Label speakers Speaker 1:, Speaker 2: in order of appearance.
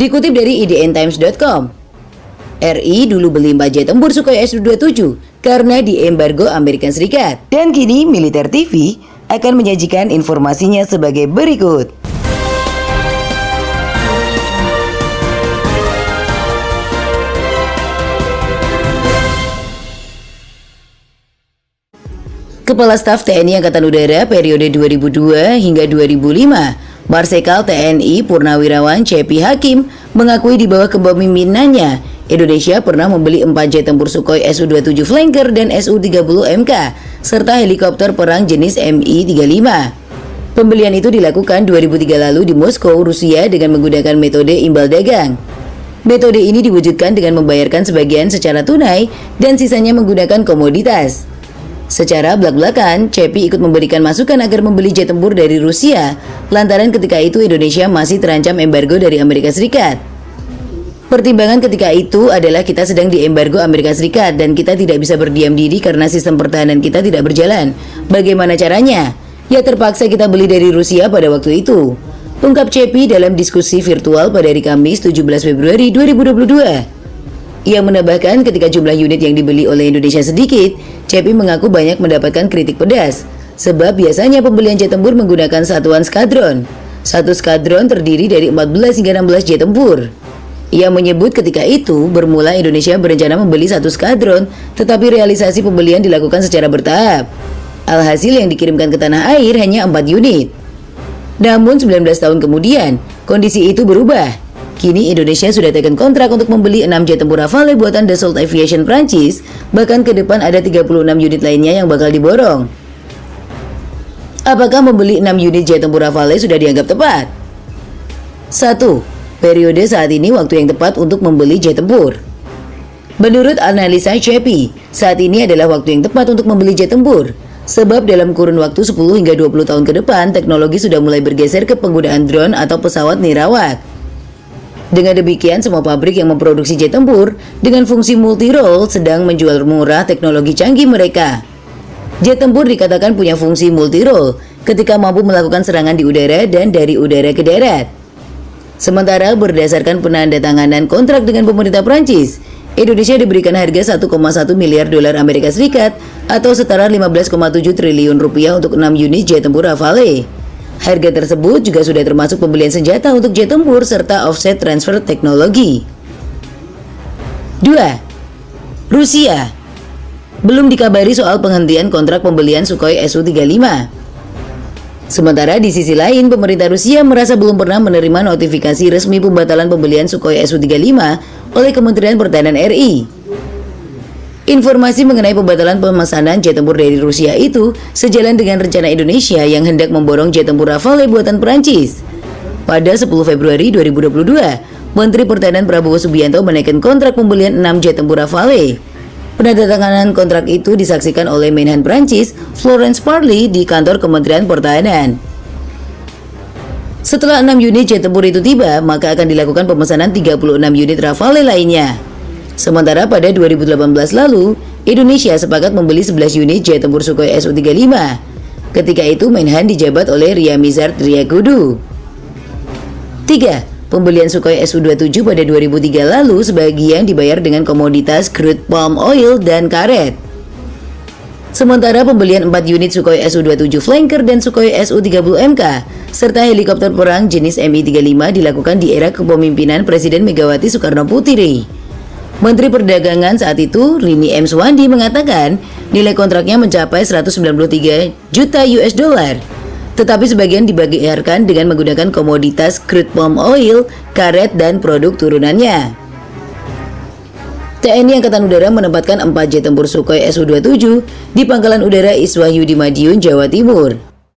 Speaker 1: Dikutip dari idntimes.com, RI dulu beli 4 jet tempur Sukhoi Su-27 karena diembargo Amerika Serikat. Dan kini Militer TV akan menyajikan informasinya sebagai berikut. Kepala Staf TNI Angkatan Udara periode 2002 hingga 2005, Marsikal TNI Purnawirawan C.P. Hakim mengakui di bawah kepemimpinannya, Indonesia pernah membeli 4 jet tempur Sukhoi Su-27 Flanker dan Su-30MK, serta helikopter perang jenis Mi-35. Pembelian itu dilakukan 2003 lalu di Moskow, Rusia dengan menggunakan metode imbal dagang. Metode ini diwujudkan dengan membayarkan sebagian secara tunai dan sisanya menggunakan komoditas. Secara belak-belakan, CP ikut memberikan masukan agar membeli jet tempur dari Rusia, lantaran ketika itu Indonesia masih terancam embargo dari Amerika Serikat. Pertimbangan ketika itu adalah kita sedang diembargo Amerika Serikat dan kita tidak bisa berdiam diri karena sistem pertahanan kita tidak berjalan. Bagaimana caranya? Ya terpaksa kita beli dari Rusia pada waktu itu, ungkap CP dalam diskusi virtual pada hari Kamis 17 Februari 2022. Ia menambahkan ketika jumlah unit yang dibeli oleh Indonesia sedikit, CP mengaku banyak mendapatkan kritik pedas, sebab biasanya pembelian jet tempur menggunakan satuan skadron. Satu skadron terdiri dari 14 hingga 16 jet tempur. Ia menyebut ketika itu bermula Indonesia berencana membeli satu skadron, tetapi realisasi pembelian dilakukan secara bertahap. Alhasil yang dikirimkan ke tanah air hanya 4 unit. Namun 19 tahun kemudian, kondisi itu berubah. Kini Indonesia sudah tekan kontrak untuk membeli 6 jet tempur Rafale buatan Dassault Aviation Prancis, bahkan ke depan ada 36 unit lainnya yang bakal diborong. Apakah membeli 6 unit jet tempur Rafale sudah dianggap tepat? 1. Periode saat ini waktu yang tepat untuk membeli jet tempur. Menurut analisa CP, saat ini adalah waktu yang tepat untuk membeli jet tempur. Sebab dalam kurun waktu 10 hingga 20 tahun ke depan, teknologi sudah mulai bergeser ke penggunaan drone atau pesawat nirawak. Dengan demikian, semua pabrik yang memproduksi jet tempur dengan fungsi multi-role sedang menjual murah teknologi canggih mereka. Jet tempur dikatakan punya fungsi multi-role ketika mampu melakukan serangan di udara dan dari udara ke darat. Sementara berdasarkan penandatanganan kontrak dengan pemerintah Prancis, Indonesia diberikan harga 1,1 miliar dolar Amerika Serikat atau setara 15,7 triliun rupiah untuk 6 unit jet tempur Rafale. Harga tersebut juga sudah termasuk pembelian senjata untuk jet tempur serta offset transfer teknologi. 2. Rusia belum dikabari soal penghentian kontrak pembelian Sukhoi Su-35. Sementara di sisi lain, pemerintah Rusia merasa belum pernah menerima notifikasi resmi pembatalan pembelian Sukhoi Su-35 oleh Kementerian Pertahanan RI. Informasi mengenai pembatalan pemesanan jet tempur dari Rusia itu sejalan dengan rencana Indonesia yang hendak memborong jet tempur Rafale buatan Perancis. Pada 10 Februari 2022, Menteri Pertahanan Prabowo Subianto menaikkan kontrak pembelian 6 jet tempur Rafale. Penandatanganan kontrak itu disaksikan oleh Menhan Prancis, Florence Parly, di kantor Kementerian Pertahanan. Setelah 6 unit jet tempur itu tiba, maka akan dilakukan pemesanan 36 unit Rafale lainnya. Sementara pada 2018 lalu, Indonesia sepakat membeli 11 unit jet tempur Sukhoi Su-35. Ketika itu Menhan dijabat oleh Ryamizard Triakudu. 3. Pembelian Sukhoi Su-27 pada 2003 lalu sebagian dibayar dengan komoditas crude palm oil dan karet. Sementara pembelian 4 unit Sukhoi Su-27 Flanker dan Sukhoi Su-30MK serta helikopter perang jenis Mi-35 dilakukan di era kepemimpinan Presiden Megawati Soekarno Putri. Menteri Perdagangan saat itu, Rini M. Suwandi, mengatakan nilai kontraknya mencapai 193 juta US dollar. Tetapi sebagian dibayarkan dengan menggunakan komoditas crude palm oil, karet, dan produk turunannya. TNI Angkatan Udara menempatkan 4 jet tempur Sukhoi Su-27 di Pangkalan Udara Iswahyudi Madiun, Jawa Timur.